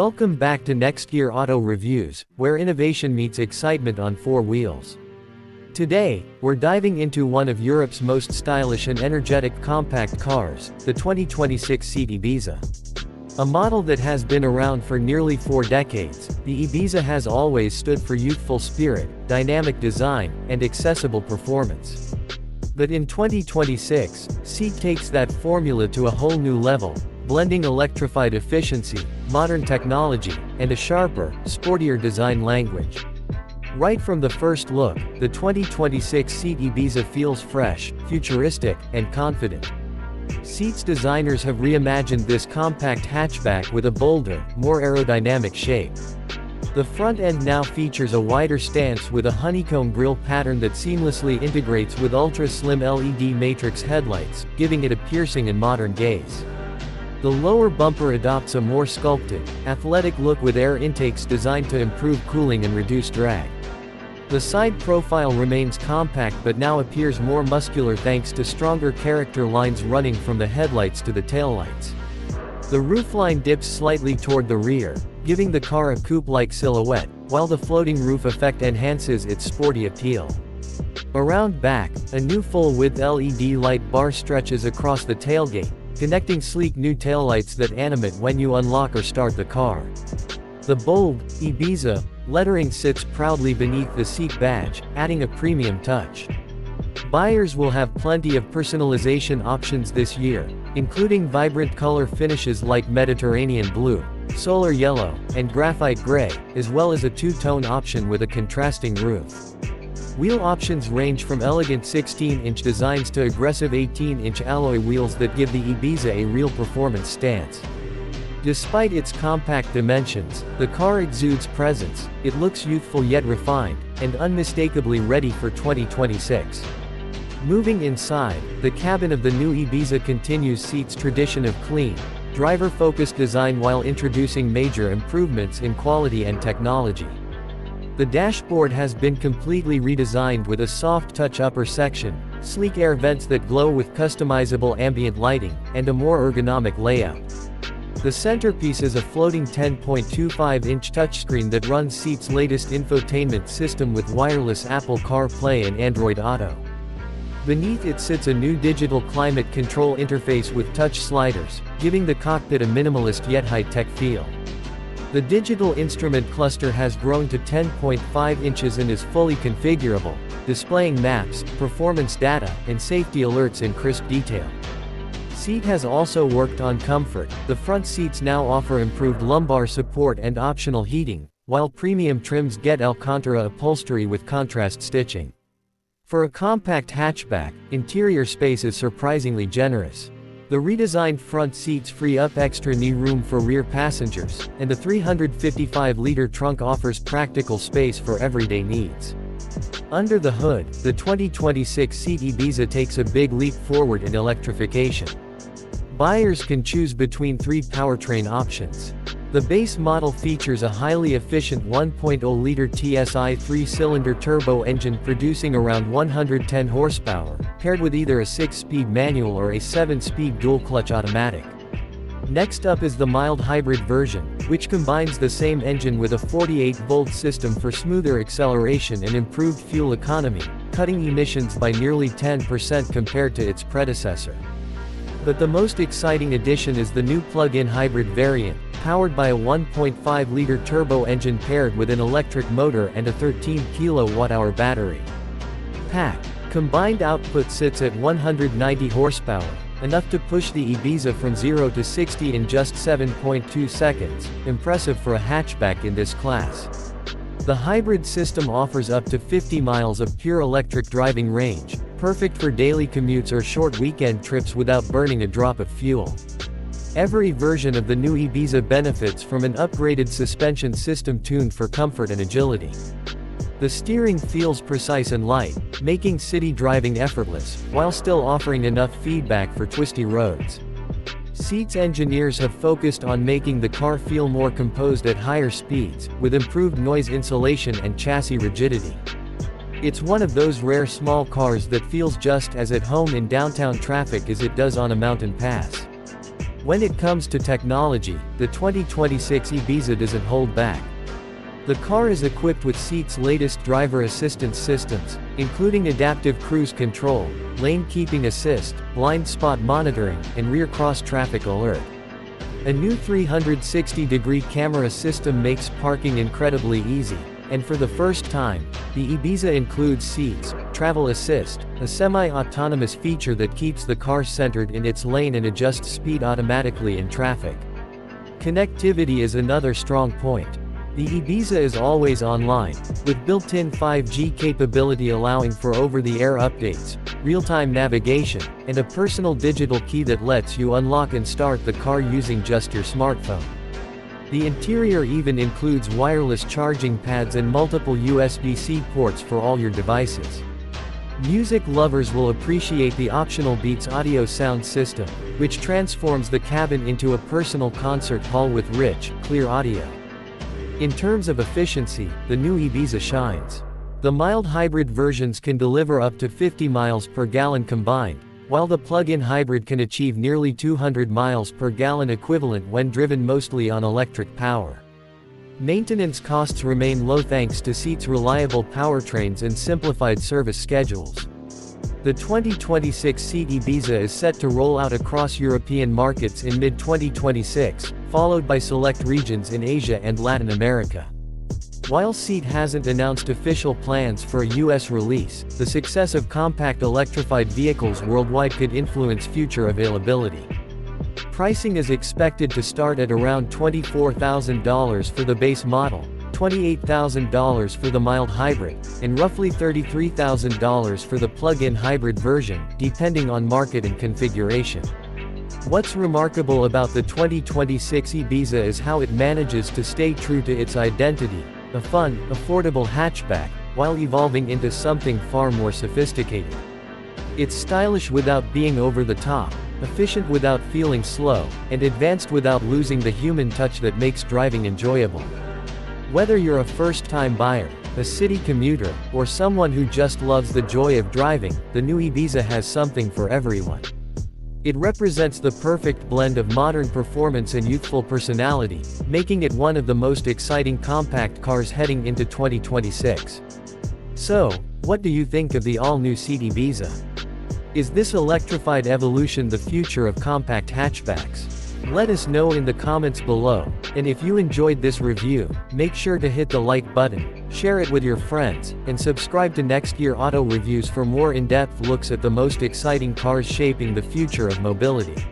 Welcome back to NextGear Auto Reviews, where innovation meets excitement on four wheels. Today, we're diving into one of Europe's most stylish and energetic compact cars, the 2026 SEAT Ibiza. A model that has been around for nearly 4 decades, the Ibiza has always stood for youthful spirit, dynamic design, and accessible performance. But in 2026, SEAT takes that formula to a whole new level, blending electrified efficiency, modern technology, and a sharper, sportier design language. Right from the first look, the 2026 SEAT Ibiza feels fresh, futuristic, and confident. SEAT's designers have reimagined this compact hatchback with a bolder, more aerodynamic shape. The front end now features a wider stance with a honeycomb grille pattern that seamlessly integrates with ultra-slim LED matrix headlights, giving it a piercing and modern gaze. The lower bumper adopts a more sculpted, athletic look with air intakes designed to improve cooling and reduce drag. The side profile remains compact but now appears more muscular thanks to stronger character lines running from the headlights to the taillights. The roofline dips slightly toward the rear, giving the car a coupe-like silhouette, while the floating roof effect enhances its sporty appeal. Around back, a new full-width LED light bar stretches across the tailgate, connecting sleek new taillights that animate when you unlock or start the car. The bold, Ibiza, lettering sits proudly beneath the SEAT badge, adding a premium touch. Buyers will have plenty of personalization options this year, including vibrant color finishes like Mediterranean blue, solar yellow, and graphite gray, as well as a two-tone option with a contrasting roof. Wheel options range from elegant 16-inch designs to aggressive 18-inch alloy wheels that give the Ibiza a real performance stance. Despite its compact dimensions, the car exudes presence. It looks youthful yet refined, and unmistakably ready for 2026. Moving inside, the cabin of the new Ibiza continues SEAT's tradition of clean, driver-focused design while introducing major improvements in quality and technology. The dashboard has been completely redesigned with a soft-touch upper section, sleek air vents that glow with customizable ambient lighting, and a more ergonomic layout. The centerpiece is a floating 10.25-inch touchscreen that runs SEAT's latest infotainment system with wireless Apple CarPlay and Android Auto. Beneath it sits a new digital climate control interface with touch sliders, giving the cockpit a minimalist yet high-tech feel. The digital instrument cluster has grown to 10.5 inches and is fully configurable, displaying maps, performance data, and safety alerts in crisp detail. SEAT has also worked on comfort. The front seats now offer improved lumbar support and optional heating, while premium trims get Alcantara upholstery with contrast stitching. For a compact hatchback, interior space is surprisingly generous. The redesigned front seats free up extra knee room for rear passengers, and the 355-liter trunk offers practical space for everyday needs. Under the hood, the 2026 SEAT Ibiza takes a big leap forward in electrification. Buyers can choose between 3 powertrain options. The base model features a highly efficient 1.0-liter TSI 3-cylinder turbo engine producing around 110 horsepower, paired with either a 6-speed manual or a 7-speed dual-clutch automatic. Next up is the mild hybrid version, which combines the same engine with a 48-volt system for smoother acceleration and improved fuel economy, cutting emissions by nearly 10% compared to its predecessor. But the most exciting addition is the new plug-in hybrid variant, powered by a 1.5-liter turbo engine paired with an electric motor and a 13 kWh battery. Pack combined output sits at 190 horsepower, enough to push the Ibiza from 0 to 60 in just 7.2 seconds, impressive for a hatchback in this class. The hybrid system offers up to 50 miles of pure electric driving range, perfect for daily commutes or short weekend trips without burning a drop of fuel. Every version of the new Ibiza benefits from an upgraded suspension system tuned for comfort and agility. The steering feels precise and light, making city driving effortless, while still offering enough feedback for twisty roads. SEAT's engineers have focused on making the car feel more composed at higher speeds, with improved noise insulation and chassis rigidity. It's one of those rare small cars that feels just as at home in downtown traffic as it does on a mountain pass. When it comes to technology, the 2026 Ibiza doesn't hold back. The car is equipped with SEAT's latest driver assistance systems, including adaptive cruise control, lane keeping assist, blind spot monitoring, and rear cross-traffic alert. A new 360-degree camera system makes parking incredibly easy, and for the first time, the Ibiza includes SEAT's Travel Assist, a semi-autonomous feature that keeps the car centered in its lane and adjusts speed automatically in traffic. Connectivity is another strong point. The Ibiza is always online, with built-in 5G capability allowing for over-the-air updates, real-time navigation, and a personal digital key that lets you unlock and start the car using just your smartphone. The interior even includes wireless charging pads and multiple USB-C ports for all your devices. Music lovers will appreciate the optional Beats audio sound system, which transforms the cabin into a personal concert hall with rich, clear audio. In terms of efficiency, the new Ibiza shines. The mild hybrid versions can deliver up to 50 miles per gallon combined, while the plug-in hybrid can achieve nearly 200 miles per gallon equivalent when driven mostly on electric power. Maintenance costs remain low thanks to SEAT's reliable powertrains and simplified service schedules. The 2026 SEAT Ibiza is set to roll out across European markets in mid-2026, followed by select regions in Asia and Latin America. While SEAT hasn't announced official plans for a US release, the success of compact electrified vehicles worldwide could influence future availability. Pricing is expected to start at around $24,000 for the base model, $28,000 for the mild hybrid, and roughly $33,000 for the plug-in hybrid version, depending on market and configuration. What's remarkable about the 2026 Ibiza is how it manages to stay true to its identity, a fun, affordable hatchback, while evolving into something far more sophisticated. It's stylish without being over the top, efficient without feeling slow, and advanced without losing the human touch that makes driving enjoyable. Whether you're a first-time buyer, a city commuter, or someone who just loves the joy of driving, the new Ibiza has something for everyone. It represents the perfect blend of modern performance and youthful personality, making it one of the most exciting compact cars heading into 2026. So, what do you think of the all-new SEAT Ibiza? Is this electrified evolution the future of compact hatchbacks? Let us know in the comments below, and if you enjoyed this review, make sure to hit the like button, share it with your friends, and subscribe to NextGear Auto Reviews for more in-depth looks at the most exciting cars shaping the future of mobility.